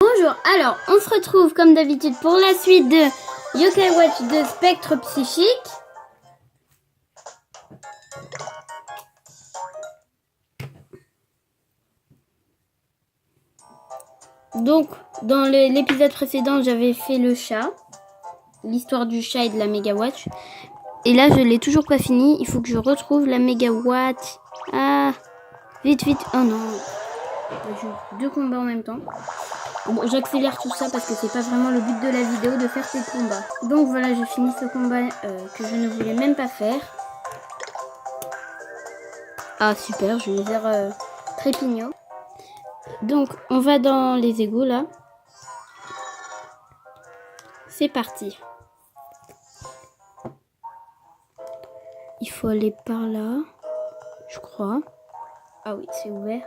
Bonjour, alors on se retrouve comme d'habitude pour la suite de Yokai Watch de Spectre Psychique. Donc dans l'épisode précédent j'avais fait le chat, l'histoire du chat et de la Mega Watch. Et là je l'ai toujours pas fini, il faut que je retrouve la Mega Watch. Ah, vite, oh non, j'ai deux combats en même temps. Bon, j'accélère tout ça parce que c'est pas vraiment le but de la vidéo de faire ces combats. Donc voilà, j'ai fini ce combat que je ne voulais même pas faire. Ah super, j'ai les airs trépignaux. Donc on va dans les égouts là. C'est parti. Il faut aller par là, je crois. Ah oui, c'est ouvert.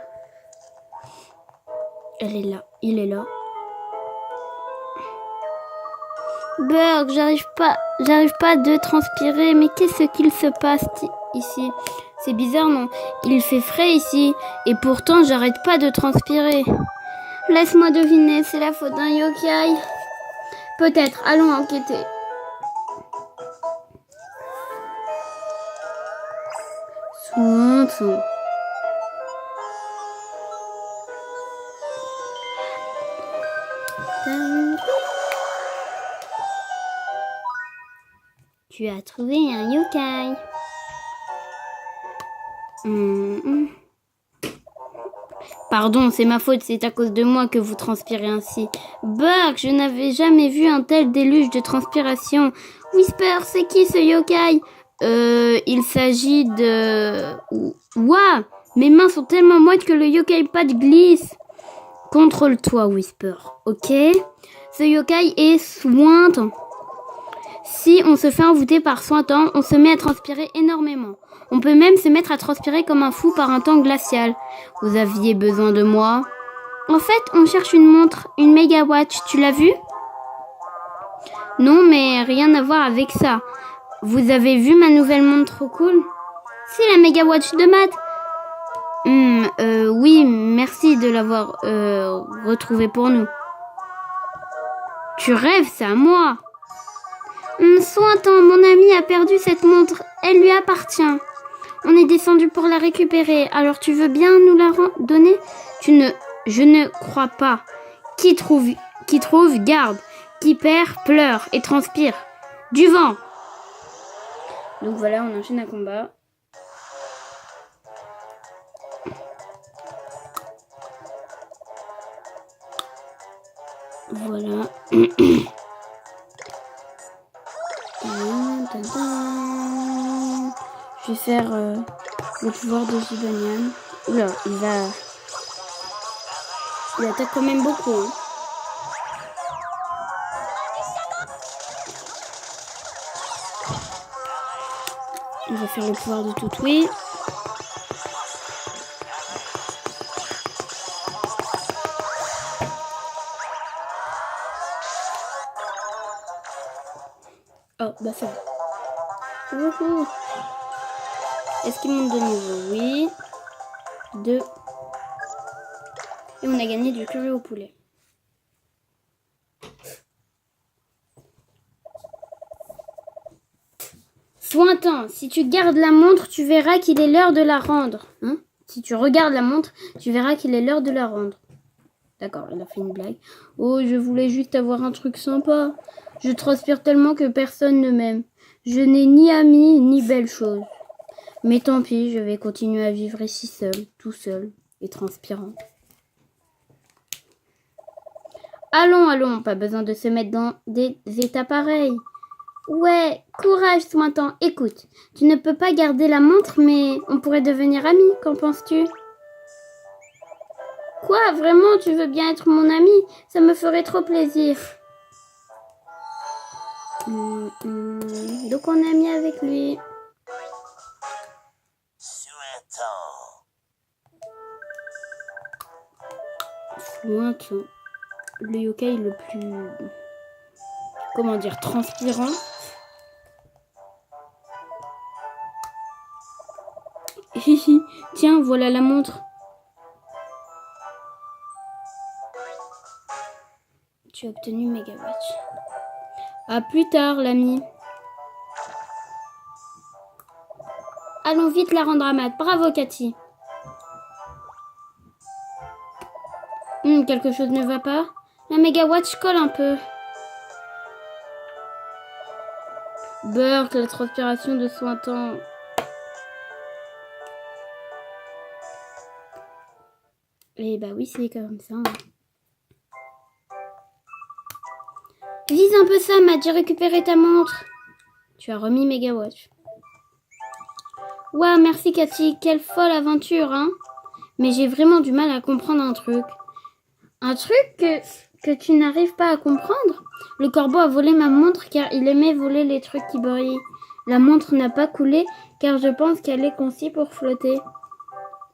Elle est là, il est là. Burg, j'arrive pas de transpirer. Mais qu'est-ce qu'il se passe ici? C'est bizarre, non? Il fait frais ici et pourtant j'arrête pas de transpirer. Laisse-moi deviner, c'est la faute d'un yokai. Peut-être, allons enquêter. Soin. Tu as trouvé un yokai. Pardon, c'est ma faute, c'est à cause de moi que vous transpirez ainsi. Burg, je n'avais jamais vu un tel déluge de transpiration. Whisper, c'est qui ce yokai? Il s'agit de... Ouah, mes mains sont tellement moites que le yokai pad glisse. Contrôle-toi, Whisper, ok? Ce yokai est Sointant. Si on se fait envoûter par Sointant, on se met à transpirer énormément. On peut même se mettre à transpirer comme un fou par un temps glacial. Vous aviez besoin de moi? En fait, on cherche une montre, une Mega Watch. Tu l'as vue? Non, mais rien à voir avec ça. Vous avez vu ma nouvelle montre trop cool? C'est la Mega Watch de Matt. Oui, merci de l'avoir retrouvée pour nous. Tu rêves, c'est à moi. Sointant, mon ami a perdu cette montre. Elle lui appartient. On est descendu pour la récupérer. Alors tu veux bien nous la donner? Je ne crois pas. Qui trouve, garde. Qui perd, pleure et transpire. Du vent. Donc voilà, on enchaîne un combat. Voilà. Je vais faire le pouvoir de Zibanian. Oula, il attaque quand même beaucoup. Hein. On va faire le pouvoir de Toutoui. Oh, bah ça va. Wouhou. Est-ce qu'il monte de niveau? Oui. 2. Et on a gagné du curry au poulet. Sointant, si tu gardes la montre, tu verras qu'il est l'heure de la rendre. Hein? Si tu regardes la montre, tu verras qu'il est l'heure de la rendre. D'accord, elle a fait une blague. Oh, je voulais juste avoir un truc sympa. Je transpire tellement que personne ne m'aime. Je n'ai ni amis, ni belles choses. Mais tant pis, je vais continuer à vivre ici seul, tout seul et transpirant. Allons, pas besoin de se mettre dans des états pareils. Ouais, courage, Sointant. Écoute, tu ne peux pas garder la montre, mais on pourrait devenir amis, qu'en penses-tu? Quoi, vraiment, tu veux bien être mon ami? Ça me ferait trop plaisir. Donc on est amis avec lui. Sointant. Le yokai le plus... Comment dire, transpirant. Tiens, voilà la montre. Tu as obtenu Megawatch. À plus tard, l'ami. Allons vite la rendre à Matt. Bravo, Cathy. Quelque chose ne va pas. La Megawatch colle un peu. Burk, la transpiration de son temps. Et bah oui, c'est comme ça. Hein. Vise un peu ça, Matt. J'ai récupéré ta montre. Tu as remis Megawatch. Waouh, merci Cathy. Quelle folle aventure, hein. Mais j'ai vraiment du mal à comprendre un truc. Un truc que tu n'arrives pas à comprendre? Le corbeau a volé ma montre car il aimait voler les trucs qui brillent. La montre n'a pas coulé car je pense qu'elle est conçue pour flotter.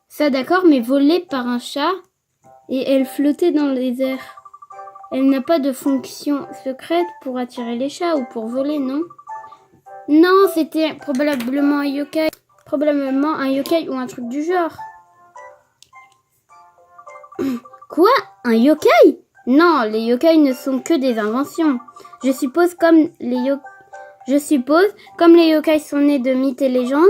Ça d'accord, mais volée par un chat et elle flottait dans les airs. Elle n'a pas de fonction secrète pour attirer les chats ou pour voler, non? Non, c'était probablement un yokai. Probablement un yokai ou un truc du genre. Quoi? Un yokai? Non, les yokai ne sont que des inventions. Je suppose comme les yokai sont nés de mythes et légendes.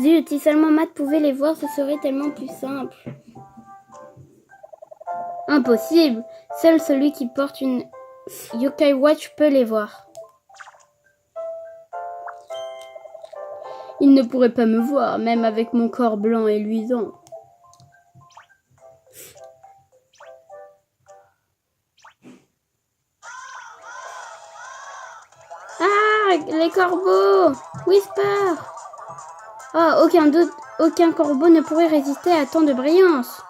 Zut, si seulement Matt pouvait les voir, ce serait tellement plus simple. Impossible. Seul celui qui porte une yokai watch peut les voir. Il ne pourrait pas me voir, même avec mon corps blanc et luisant. Ah, les corbeaux! Whisper! Ah, aucun doute, aucun corbeau ne pourrait résister à tant de brillance.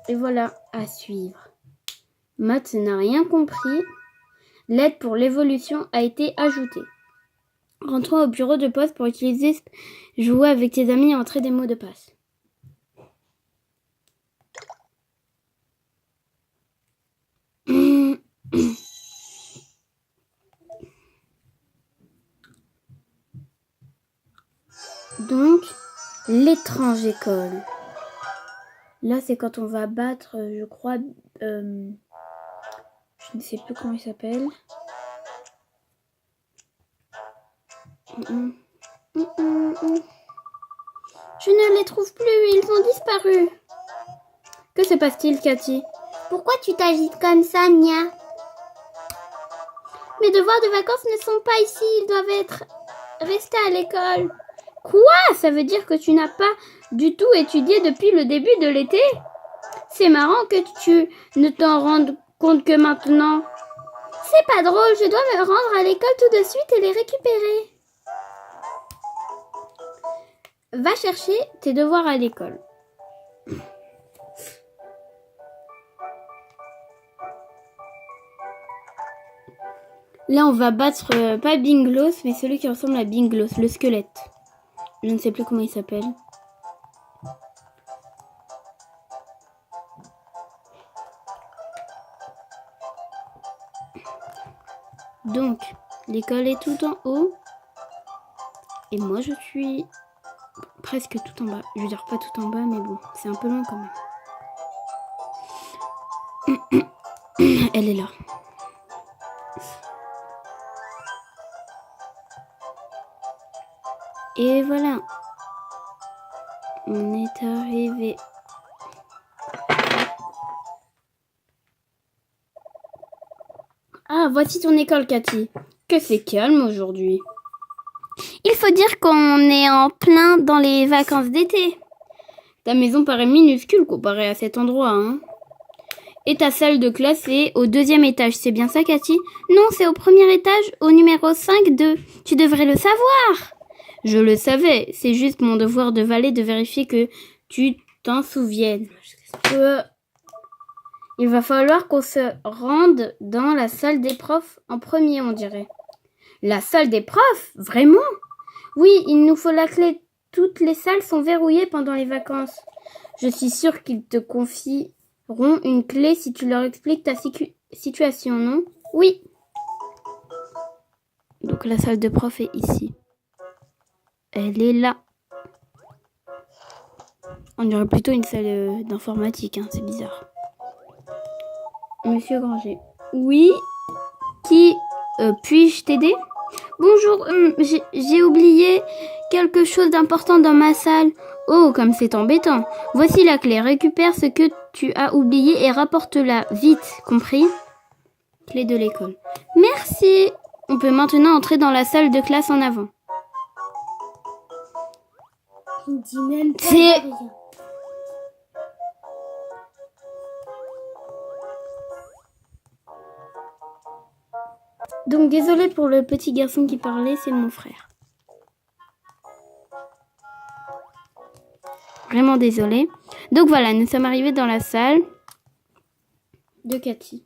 Et voilà, à suivre. Matt n'a rien compris. L'aide pour l'évolution a été ajoutée. Rentrons au bureau de poste pour utiliser jouer avec tes amis et entrer des mots de passe. Donc, l'étrange école. Là, c'est quand on va battre, je crois, je ne sais plus comment il s'appelle. Je ne les trouve plus, ils ont disparu. Que se passe-t-il, Cathy? Pourquoi tu t'agites comme ça, Nia? Mes devoirs de vacances ne sont pas ici, ils doivent être restés à l'école. Quoi? Ça veut dire que tu n'as pas du tout étudié depuis le début de l'été? C'est marrant que tu ne t'en rendes compte que maintenant. C'est pas drôle, je dois me rendre à l'école tout de suite et les récupérer. Va chercher tes devoirs à l'école. Là, on va battre pas Binglos, mais celui qui ressemble à Binglos, le squelette. Je ne sais plus comment il s'appelle. Donc, l'école est tout en haut. Et moi, je suis presque tout en bas. Je veux dire pas tout en bas, mais bon, c'est un peu loin quand même. Elle est là. Et voilà. On est arrivé. Ah, voici ton école, Cathy. Que c'est calme aujourd'hui. Il faut dire qu'on est en plein dans les vacances d'été. Ta maison paraît minuscule comparée à cet endroit, hein. Et ta salle de classe est au 2e étage, c'est bien ça, Cathy? Non, c'est au 1er étage, au numéro 5-2. Tu devrais le savoir. Je le savais, c'est juste mon devoir de valet de vérifier que tu t'en souviennes. Il va falloir qu'on se rende dans la salle des profs en premier, on dirait. La salle des profs? Vraiment? Oui, il nous faut la clé. Toutes les salles sont verrouillées pendant les vacances. Je suis sûre qu'ils te confieront une clé si tu leur expliques ta situation, non? Oui. Donc la salle de prof est ici. Elle est là. On dirait plutôt une salle d'informatique, hein, c'est bizarre. Monsieur Granger. Oui. Qui puis-je t'aider? Bonjour, j'ai oublié quelque chose d'important dans ma salle. Oh, comme c'est embêtant. Voici la clé. Récupère ce que tu as oublié et rapporte-la. Vite, compris? Clé de l'école. Merci. On peut maintenant entrer dans la salle de classe en avant. Il dit même pas C'est- rien. Donc désolé pour le petit garçon qui parlait, c'est mon frère. Vraiment désolé. Donc voilà, nous sommes arrivés dans la salle de Cathy.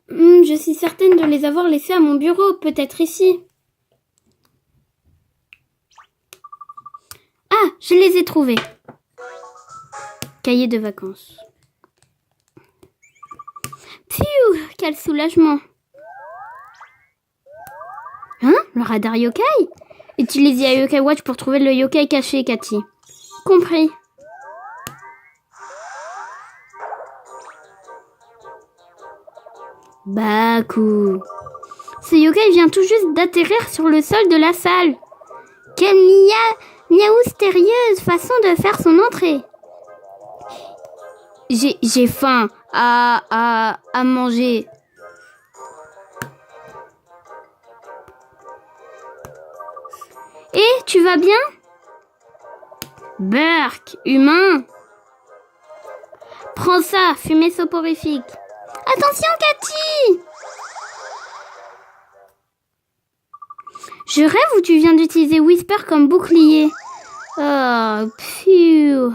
Je suis certaine de les avoir laissés à mon bureau, peut-être ici. Ah, je les ai trouvés. Cahier de vacances. Pfiou, quel soulagement. Hein? Le radar yokai? Utilise Yokai Watch pour trouver le yokai caché, Cathy. Compris. Baku. Ce yokai vient tout juste d'atterrir sur le sol de la salle. Quelle mystérieuse façon de faire son entrée. J'ai faim à manger. Et tu vas bien? Burk, humain. Prends ça, fumée soporifique. Attention, Cathy! Je rêve ou tu viens d'utiliser Whisper comme bouclier? Oh, pfiou.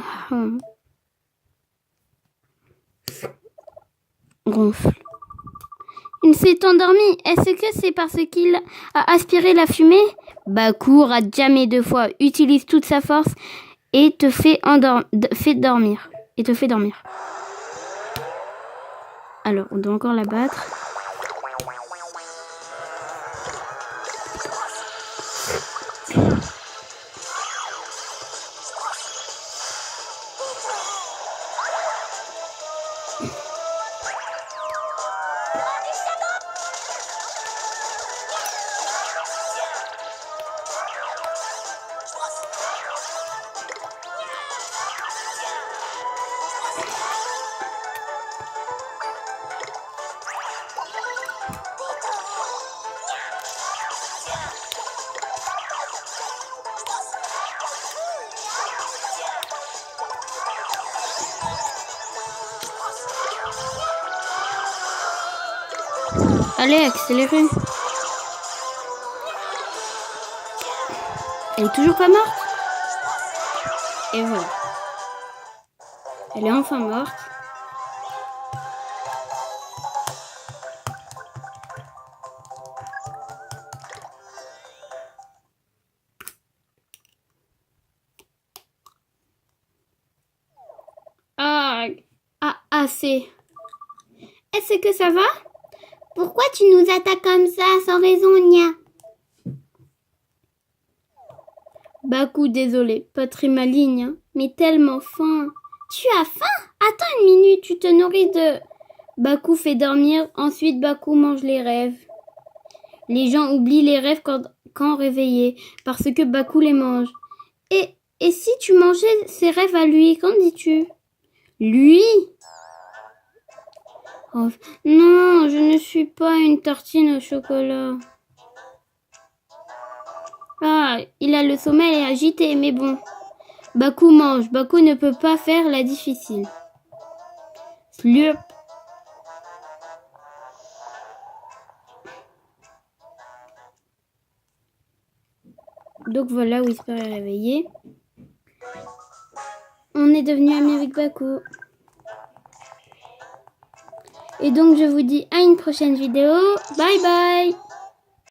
Gonfle. Il s'est endormi. Est-ce que c'est parce qu'il a aspiré la fumée? Baku rate jamais 2 fois. Utilise toute sa force et te fait dormir. Et te fait dormir. Alors, on doit encore la battre. Allez, accélérez. Elle est toujours pas morte. Et voilà. Elle est enfin morte. Assez. Est-ce que ça va? Pourquoi tu nous attaques comme ça, sans raison, Nia? Baku, désolé, pas très maligne, hein, mais tellement faim. Tu as faim? Attends une minute, tu te nourris de... Baku fait dormir, ensuite Baku mange les rêves. Les gens oublient les rêves quand réveillés, parce que Baku les mange. Et si tu mangeais ses rêves à lui, qu'en dis-tu? Lui? Oh, non, je ne suis pas une tartine au chocolat. Ah, il a le sommeil agité, mais bon. Baku mange. Baku ne peut pas faire la difficile. Slurp. Donc voilà, Whisper est réveillé. On est devenu amis avec Baku. Et donc je vous dis à une prochaine vidéo. Bye bye!